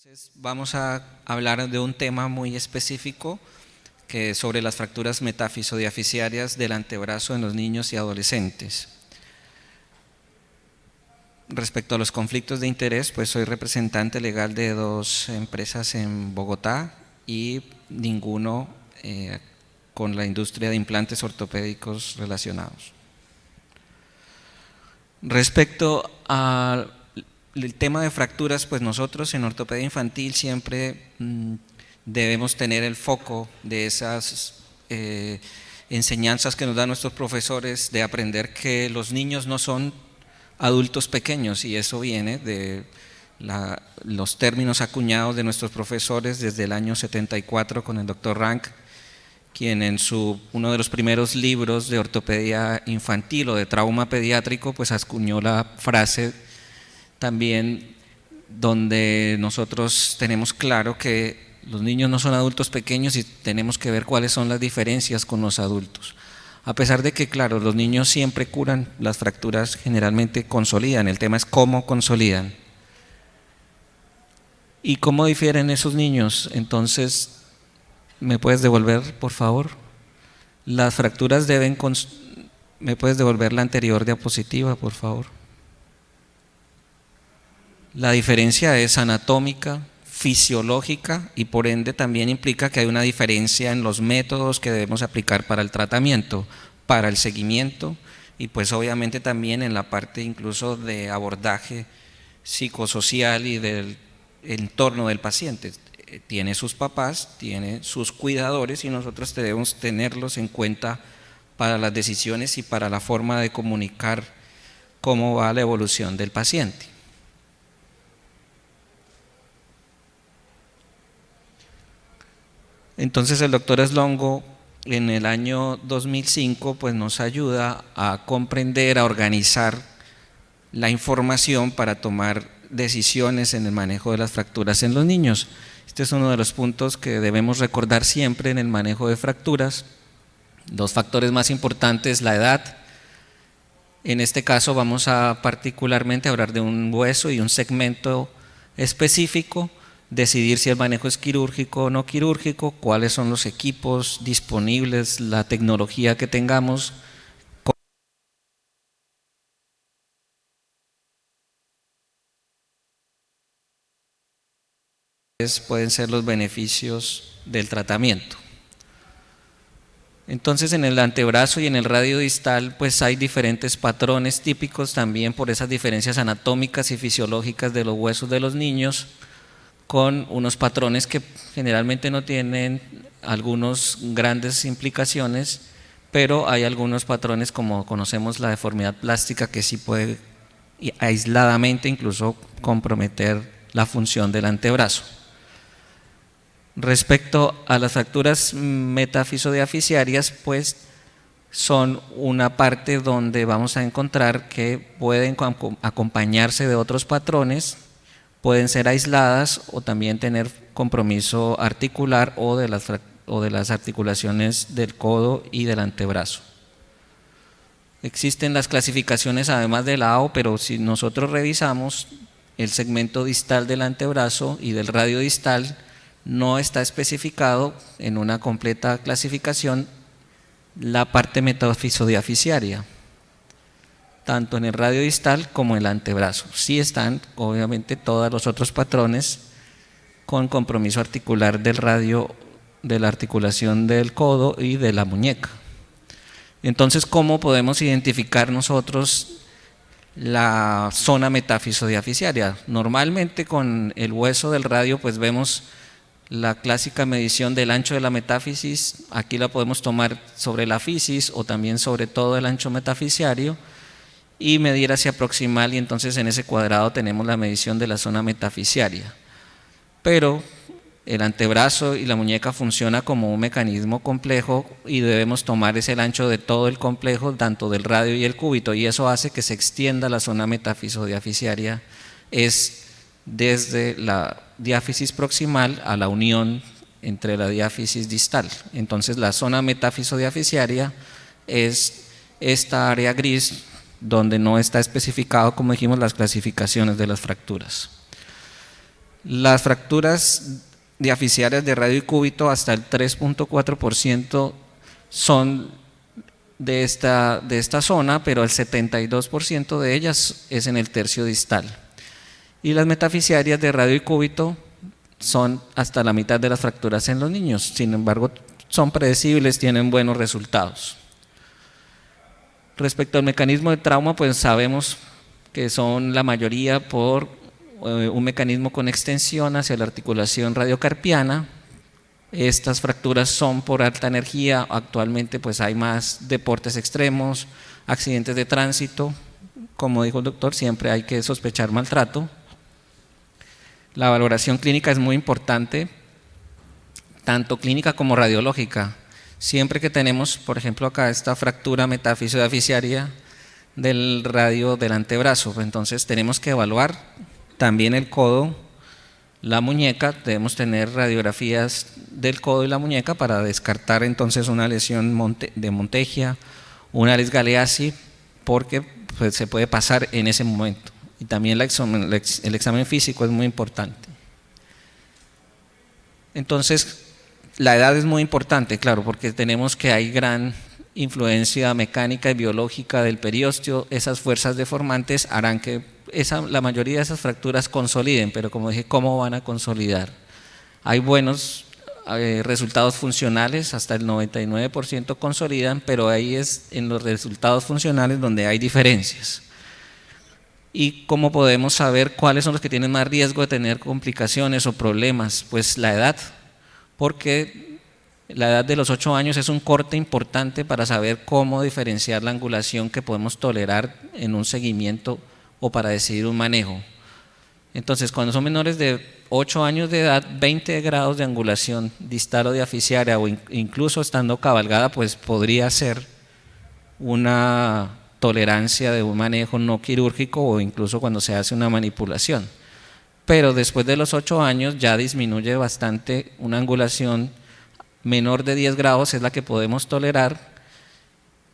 Entonces vamos a hablar de un tema muy específico que es sobre las fracturas metafisodiaficiarias del antebrazo en los niños y adolescentes. Respecto a los conflictos de interés, pues soy representante legal de dos empresas en Bogotá y ninguno con la industria de implantes ortopédicos relacionados. Respecto al tema de fracturas, pues nosotros en ortopedia infantil siempre debemos tener el foco de esas enseñanzas que nos dan nuestros profesores de aprender que los niños no son adultos pequeños, y eso viene de los términos acuñados de nuestros profesores desde el año 74 con el doctor Rank, quien en uno de los primeros libros de ortopedia infantil o de trauma pediátrico pues acuñó la frase también donde nosotros tenemos claro que los niños no son adultos pequeños y tenemos que ver cuáles son las diferencias con los adultos. A pesar de que, claro, los niños siempre curan, las fracturas generalmente consolidan, el tema es cómo consolidan. ¿Y cómo difieren esos niños? Entonces, ¿me puedes devolver, por favor? Las fracturas deben… ¿Me puedes devolver la anterior diapositiva, por favor? La diferencia es anatómica, fisiológica y por ende también implica que hay una diferencia en los métodos que debemos aplicar para el tratamiento, para el seguimiento y pues obviamente también en la parte incluso de abordaje psicosocial y del entorno del paciente. Tiene sus papás, tiene sus cuidadores y nosotros debemos tenerlos en cuenta para las decisiones y para la forma de comunicar cómo va la evolución del paciente. Entonces el doctor Slongo en el año 2005 pues nos ayuda a comprender, a organizar la información para tomar decisiones en el manejo de las fracturas en los niños. Este es uno de los puntos que debemos recordar siempre en el manejo de fracturas. Dos factores más importantes, la edad. En este caso vamos a particularmente hablar de un hueso y un segmento específico, decidir si el manejo es quirúrgico o no quirúrgico, cuáles son los equipos disponibles, la tecnología que tengamos. Pueden ser los beneficios del tratamiento. Entonces en el antebrazo y en el radio distal pues hay diferentes patrones típicos también por esas diferencias anatómicas y fisiológicas de los huesos de los niños, con unos patrones que generalmente no tienen algunas grandes implicaciones, pero hay algunos patrones como conocemos la deformidad plástica que sí puede aisladamente incluso comprometer la función del antebrazo. Respecto a las fracturas metafisodiaficiarias, pues son una parte donde vamos a encontrar que pueden acompañarse de otros patrones, pueden ser aisladas o también tener compromiso articular o de las articulaciones del codo y del antebrazo. Existen las clasificaciones además de la AO, pero si nosotros revisamos el segmento distal del antebrazo y del radio distal, no está especificado en una completa clasificación la parte metafisodiaficiaria, tanto en el radio distal como en el antebrazo. Sí están obviamente todos los otros patrones con compromiso articular del radio, de la articulación del codo y de la muñeca. Entonces, ¿cómo podemos identificar nosotros la zona metafisodiaficiaria? Normalmente con el hueso del radio pues vemos la clásica medición del ancho de la metáfisis, aquí la podemos tomar sobre la fisis o también sobre todo el ancho metafisiario y medir hacia proximal, y entonces en ese cuadrado tenemos la medición de la zona metafisiaria. Pero el antebrazo y la muñeca funciona como un mecanismo complejo y debemos tomar ese ancho de todo el complejo, tanto del radio y el cúbito, y eso hace que se extienda la zona metafisodiaficiaria, es desde la diáfisis proximal a la unión entre la diáfisis distal. Entonces la zona metafisodiaficiaria es esta área gris donde no está especificado, como dijimos, las clasificaciones de las fracturas. Las fracturas diaficiarias de radio y cúbito hasta el 3.4% son de esta zona, pero el 72% de ellas es en el tercio distal. Y las metafisiarias de radio y cúbito son hasta la mitad de las fracturas en los niños, sin embargo son predecibles, tienen buenos resultados. Respecto al mecanismo de trauma, pues sabemos que son la mayoría por un mecanismo con extensión hacia la articulación radiocarpiana. Estas fracturas son por alta energía, actualmente pues hay más deportes extremos, accidentes de tránsito, como dijo el doctor, siempre hay que sospechar maltrato. La valoración clínica es muy importante, tanto clínica como radiológica. Siempre que tenemos, por ejemplo, acá esta fractura metafisiodeficiaria del radio del antebrazo, entonces tenemos que evaluar también el codo, la muñeca, debemos tener radiografías del codo y la muñeca para descartar entonces una lesión de Montegia, una Ehlers Galeazzi, porque pues, se puede pasar en ese momento. Y también el examen físico es muy importante. Entonces, la edad es muy importante, claro, porque tenemos que hay gran influencia mecánica y biológica del periósteo. Esas fuerzas deformantes harán que la mayoría de esas fracturas consoliden, pero como dije, ¿cómo van a consolidar? Hay buenos resultados funcionales, hasta el 99% consolidan, pero ahí es en los resultados funcionales donde hay diferencias. ¿Y cómo podemos saber cuáles son los que tienen más riesgo de tener complicaciones o problemas? Pues la edad, porque la edad de los 8 años es un corte importante para saber cómo diferenciar la angulación que podemos tolerar en un seguimiento o para decidir un manejo. Entonces, cuando son menores de 8 años de edad, 20 grados de angulación distal o diaficiaria o incluso estando cabalgada, pues podría ser una tolerancia de un manejo no quirúrgico o incluso cuando se hace una manipulación. Pero después de los 8 años ya disminuye bastante. Una angulación menor de 10 grados es la que podemos tolerar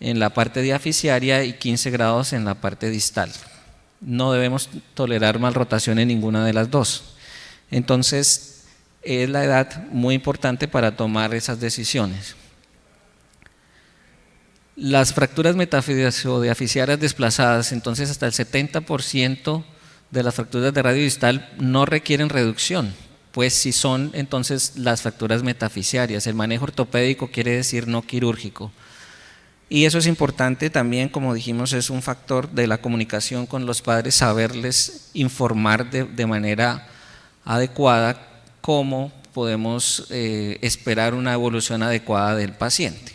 en la parte diaficiaria y 15 grados en la parte distal. No debemos tolerar malrotación en ninguna de las dos. Entonces, es la edad muy importante para tomar esas decisiones. Las fracturas metafisiodiaficiarias desplazadas, entonces hasta el 70% de las fracturas de radio distal no requieren reducción, pues si son entonces las fracturas metafisiarias. El manejo ortopédico quiere decir no quirúrgico. Y eso es importante también, como dijimos, es un factor de la comunicación con los padres, saberles informar de manera adecuada cómo podemos esperar una evolución adecuada del paciente.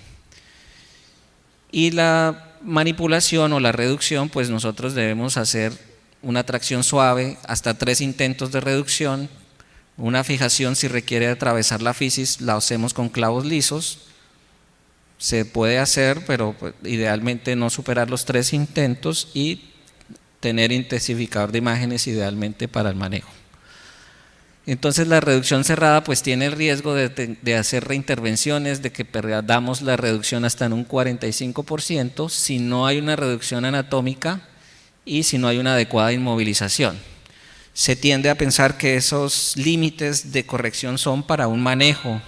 Y la manipulación o la reducción, pues nosotros debemos hacer una tracción suave, hasta 3 intentos de reducción, una fijación si requiere atravesar la fisis, la hacemos con clavos lisos. Se puede hacer, pero pues, idealmente no superar los 3 intentos y tener intensificador de imágenes idealmente para el manejo. Entonces la reducción cerrada pues tiene el riesgo de hacer reintervenciones, de que perdamos la reducción hasta en un 45% si no hay una reducción anatómica y si no hay una adecuada inmovilización. Se tiende a pensar que esos límites de corrección son para un manejo,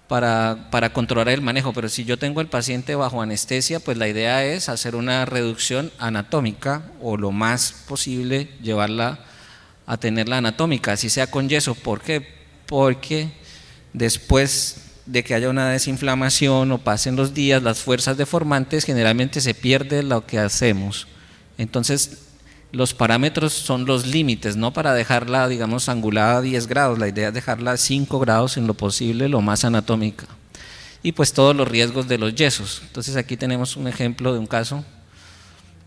para controlar el manejo, pero si yo tengo el paciente bajo anestesia, pues la idea es hacer una reducción anatómica o lo más posible llevarla a tenerla anatómica, así sea con yeso. ¿Por qué? Porque después de que haya una desinflamación o pasen los días, las fuerzas deformantes generalmente se pierde lo que hacemos. Entonces los parámetros son los límites, no para dejarla, digamos, angulada a 10 grados, la idea es dejarla a 5 grados en lo posible, lo más anatómica. Y pues todos los riesgos de los yesos. Entonces aquí tenemos un ejemplo de un caso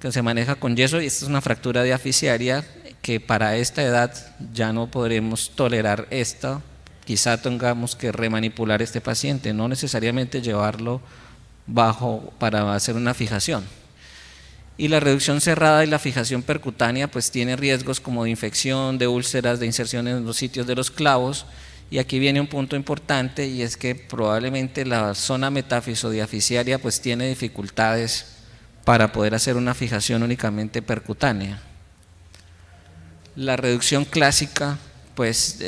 que se maneja con yeso y esta es una fractura diaficiaria que para esta edad ya no podremos tolerar esta, quizá tengamos que remanipular este paciente, no necesariamente llevarlo bajo para hacer una fijación. Y la reducción cerrada y la fijación percutánea pues tiene riesgos como de infección, de úlceras, de inserción en los sitios de los clavos. Y aquí viene un punto importante y es que probablemente la zona metafisodiaficiaria pues tiene dificultades para poder hacer una fijación únicamente percutánea. La reducción clásica pues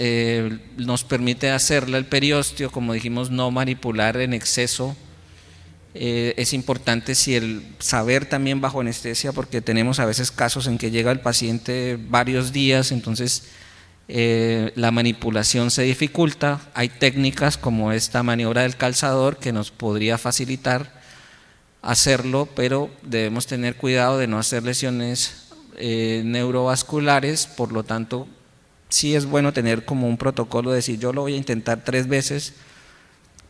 nos permite hacerla el periósteo, como dijimos, no manipular en exceso. Es importante saber también bajo anestesia, porque tenemos a veces casos en que llega el paciente varios días, entonces la manipulación se dificulta. Hay técnicas como esta maniobra del calzador que nos podría facilitar hacerlo, pero debemos tener cuidado de no hacer lesiones neurovasculares. Por lo tanto, sí es bueno tener como un protocolo de decir, yo lo voy a intentar 3 veces,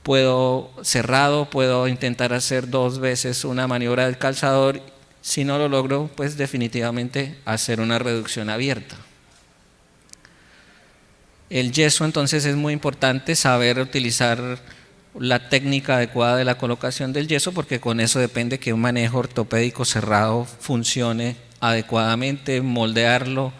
puedo intentar hacer 2 veces una maniobra del calzador. Si no lo logro, pues definitivamente hacer una reducción abierta. El yeso, entonces, es muy importante saber utilizar la técnica adecuada de la colocación del yeso, porque con eso depende que un manejo ortopédico cerrado funcione adecuadamente, moldearlo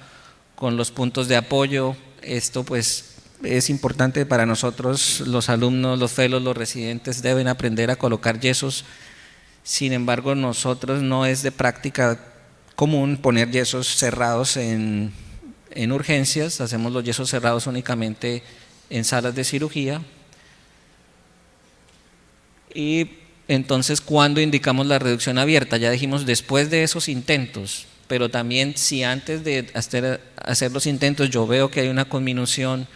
con los puntos de apoyo. Esto pues es importante para nosotros, los alumnos, los fellows, los residentes deben aprender a colocar yesos. Sin embargo, nosotros no es de práctica común poner yesos cerrados en urgencias. Hacemos los yesos cerrados únicamente en salas de cirugía. Y entonces, ¿cuándo indicamos la reducción abierta? Ya dijimos después de esos intentos, pero también si antes de hacer los intentos yo veo que hay una conminución,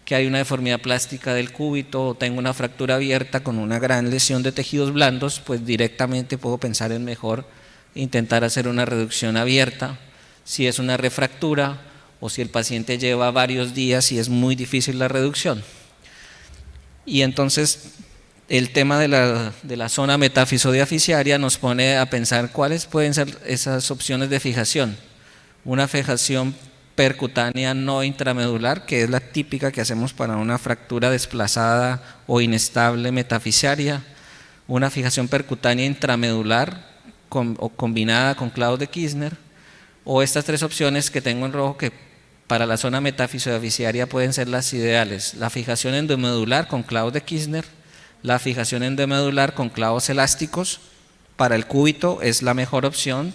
que hay una deformidad plástica del cúbito o tengo una fractura abierta con una gran lesión de tejidos blandos, pues directamente puedo pensar en mejor intentar hacer una reducción abierta. Si es una refractura o si el paciente lleva varios días y es muy difícil la reducción. Y entonces el tema de la zona metafisodiaficiaria nos pone a pensar cuáles pueden ser esas opciones de fijación. Una fijación percutánea no intramedular, que es la típica que hacemos para una fractura desplazada o inestable metafisiaria. Una fijación percutánea intramedular o combinada con clavos de Kirchner. O estas 3 opciones que tengo en rojo, que para la zona metafisodiaficiaria pueden ser las ideales: la fijación endomedular con clavos de Kirchner, la fijación endomedular con clavos elásticos. Para el cúbito es la mejor opción.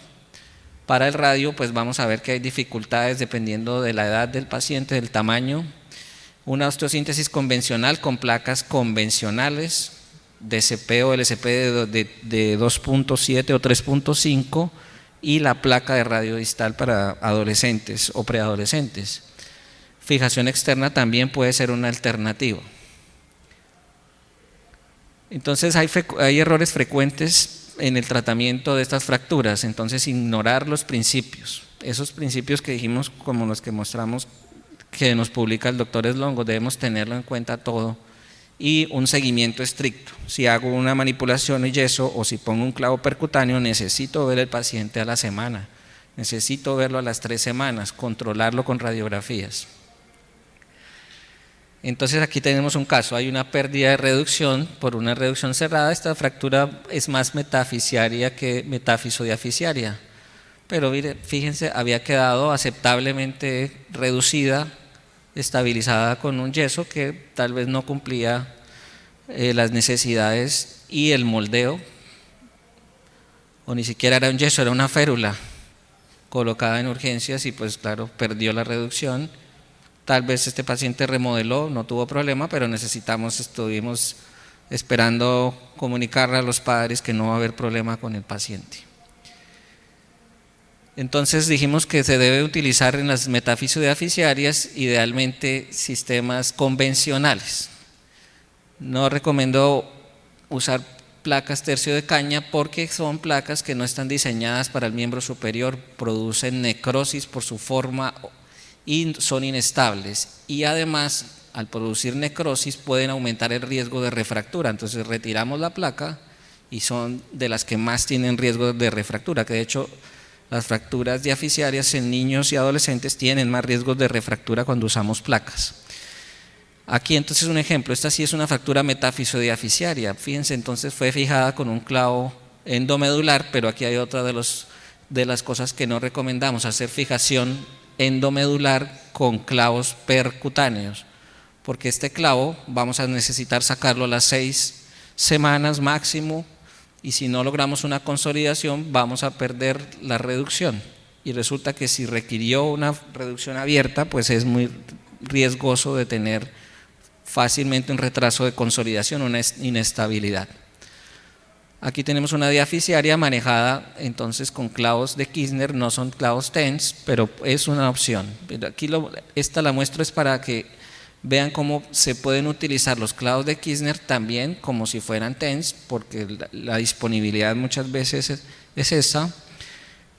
Para el radio, pues vamos a ver que hay dificultades dependiendo de la edad del paciente, del tamaño. Una osteosíntesis convencional con placas convencionales, DCP o LCP de 2.7 o 3.5, y la placa de radio distal para adolescentes o preadolescentes. Fijación externa también puede ser una alternativa. Entonces hay errores frecuentes en el tratamiento de estas fracturas. Entonces, ignorar los principios, esos principios que dijimos, como los que mostramos que nos publica el doctor Slongo, debemos tenerlo en cuenta todo, y un seguimiento estricto. Si hago una manipulación y yeso o si pongo un clavo percutáneo, necesito ver al paciente a la semana, necesito verlo a las 3 semanas, controlarlo con radiografías. Entonces aquí tenemos un caso, hay una pérdida de reducción por una reducción cerrada. Esta fractura es más metafisiaria que metafisodiaficiaria, pero mire, fíjense, había quedado aceptablemente reducida, estabilizada con un yeso que tal vez no cumplía las necesidades, y el moldeo, o ni siquiera era un yeso, era una férula colocada en urgencias y pues claro, perdió la reducción. Tal vez este paciente remodeló, no tuvo problema, pero estuvimos esperando comunicarle a los padres que no va a haber problema con el paciente. Entonces dijimos que se debe utilizar en las metafisodiaficiarias idealmente sistemas convencionales. No recomiendo usar placas tercio de caña porque son placas que no están diseñadas para el miembro superior, producen necrosis por su forma y son inestables, y además al producir necrosis pueden aumentar el riesgo de refractura. Entonces retiramos la placa y son de las que más tienen riesgo de refractura, que de hecho las fracturas diaficiarias en niños y adolescentes tienen más riesgos de refractura cuando usamos placas. Aquí entonces un ejemplo, esta sí es una fractura metafisodiaficiaria, fíjense, entonces fue fijada con un clavo endomedular, pero aquí hay otra de las cosas que no recomendamos: hacer fijación endomedular con clavos percutáneos, porque este clavo vamos a necesitar sacarlo a las 6 semanas máximo, y si no logramos una consolidación vamos a perder la reducción, y resulta que si requirió una reducción abierta pues es muy riesgoso de tener fácilmente un retraso de consolidación, una inestabilidad. Aquí tenemos una diaficiaria manejada entonces con clavos de Kirchner, no son clavos TENS, pero es una opción. Aquí esta la muestro es para que vean cómo se pueden utilizar los clavos de Kirchner también como si fueran TENS, porque la disponibilidad muchas veces es esa.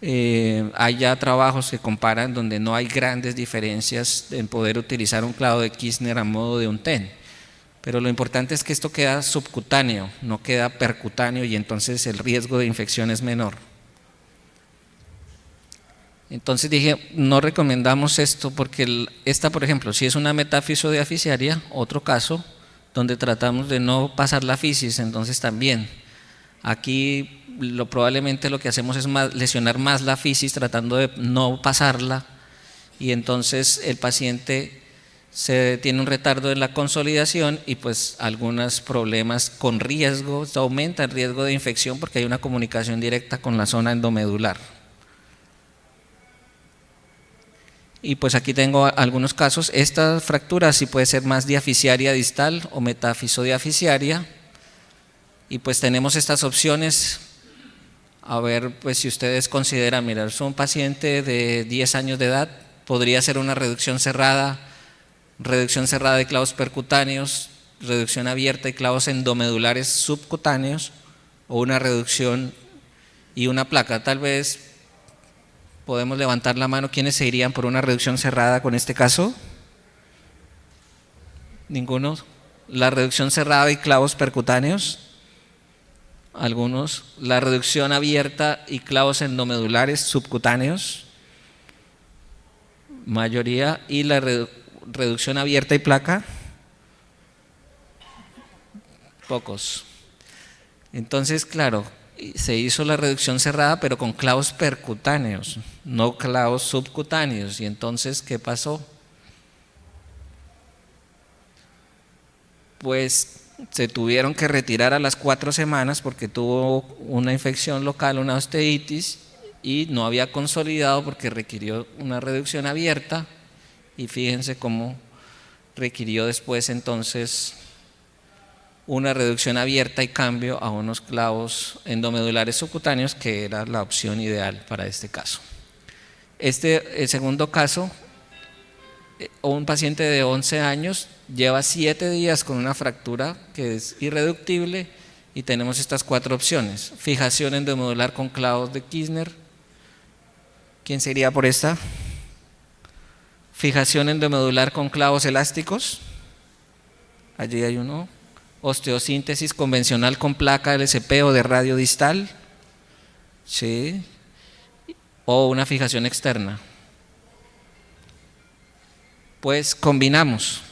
Hay ya trabajos que comparan donde no hay grandes diferencias en poder utilizar un clavo de Kirchner a modo de un TEN. Pero lo importante es que esto queda subcutáneo, no queda percutáneo, y entonces el riesgo de infección es menor. Entonces dije, no recomendamos esto porque esta, por ejemplo, si es una metafisodiaficiaria, otro caso, donde tratamos de no pasar la fisis, entonces también. Aquí probablemente lo que hacemos es lesionar más la fisis tratando de no pasarla, y entonces el paciente tiene un retardo en la consolidación y pues algunos problemas con riesgo, aumenta el riesgo de infección porque hay una comunicación directa con la zona endomedular. Y pues aquí tengo algunos casos. Esta fractura sí puede ser más diaficiaria distal o metafisodiaficiaria, y pues tenemos estas opciones. A ver, pues si ustedes consideran, mirar, son un paciente de 10 años de edad, podría ser una reducción cerrada de clavos percutáneos, reducción abierta y clavos endomedulares subcutáneos, o una reducción y una placa. Tal vez podemos levantar la mano. ¿Quiénes se irían por una reducción cerrada con este caso? ¿Ninguno? ¿La reducción cerrada y clavos percutáneos? Algunos. ¿La reducción abierta y clavos endomedulares subcutáneos? Mayoría. ¿Y la reducción abierta y placa? Pocos. Entonces, claro, se hizo la reducción cerrada pero con clavos percutáneos, no clavos subcutáneos. Y entonces, ¿qué pasó? Pues se tuvieron que retirar a las 4 semanas porque tuvo una infección local, una osteitis, y no había consolidado porque requirió una reducción abierta. Y fíjense cómo requirió después entonces una reducción abierta y cambio a unos clavos endomedulares subcutáneos, que era la opción ideal para este caso. El segundo caso, un paciente de 11 años lleva 7 días con una fractura que es irreductible, y tenemos estas 4 opciones. Fijación endomedular con clavos de Kirchner. ¿Quién se iría por esta? Fijación endomedular con clavos elásticos. Allí hay uno. Osteosíntesis convencional con placa LCP o de radio distal. Sí. O una fijación externa. Pues combinamos.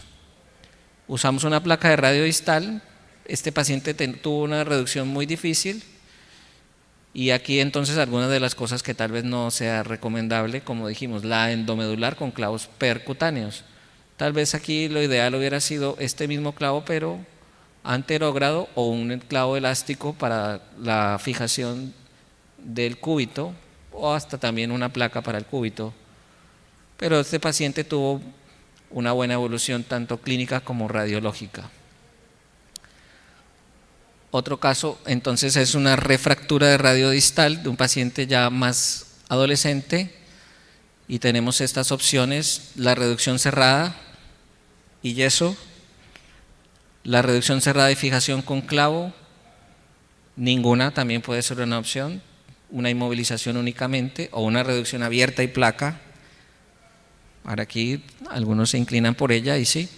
Usamos una placa de radio distal. Este paciente tuvo una reducción muy difícil, y aquí entonces algunas de las cosas que tal vez no sea recomendable, como dijimos, la endomedular con clavos percutáneos. Tal vez aquí lo ideal hubiera sido este mismo clavo pero anterógrado, o un clavo elástico para la fijación del cúbito, o hasta también una placa para el cúbito. Pero este paciente tuvo una buena evolución tanto clínica como radiológica. Otro caso entonces es una refractura de radio distal de un paciente ya más adolescente, y tenemos estas opciones: la reducción cerrada y yeso, la reducción cerrada y fijación con clavo, ninguna también puede ser una opción, una inmovilización únicamente, o una reducción abierta y placa. Ahora aquí algunos se inclinan por ella, y sí,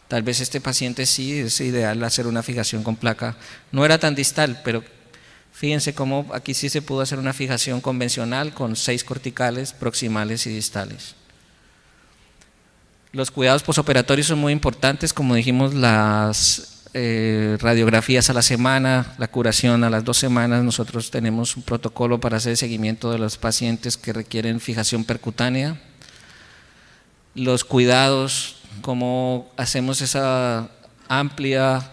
tal vez este paciente sí es ideal hacer una fijación con placa. No era tan distal, pero fíjense cómo aquí sí se pudo hacer una fijación convencional con 6 corticales, proximales y distales. Los cuidados posoperatorios son muy importantes, como dijimos, las radiografías a la semana, la curación a las 2 semanas. Nosotros tenemos un protocolo para hacer seguimiento de los pacientes que requieren fijación percutánea. Los cuidados, cómo hacemos esa amplia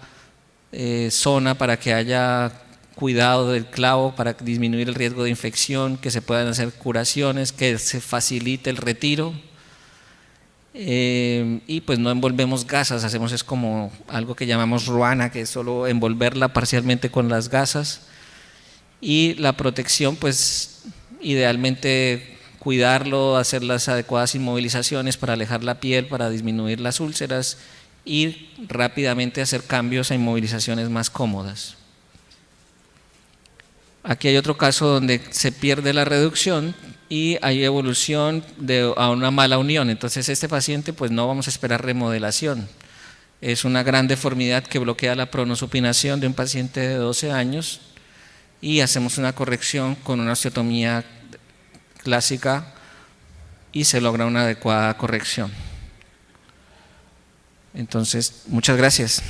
zona para que haya cuidado del clavo, para disminuir el riesgo de infección, que se puedan hacer curaciones, que se facilite el retiro. y pues no envolvemos gasas, hacemos es como algo que llamamos ruana, que es solo envolverla parcialmente con las gasas. Y la protección, pues idealmente cuidarlo, hacer las adecuadas inmovilizaciones para alejar la piel, para disminuir las úlceras y rápidamente hacer cambios a inmovilizaciones más cómodas. Aquí hay otro caso donde se pierde la reducción y hay evolución a una mala unión. Entonces este paciente pues no vamos a esperar remodelación. Es una gran deformidad que bloquea la pronosupinación de un paciente de 12 años y hacemos una corrección con una osteotomía clásica y se logra una adecuada corrección. Entonces, muchas gracias.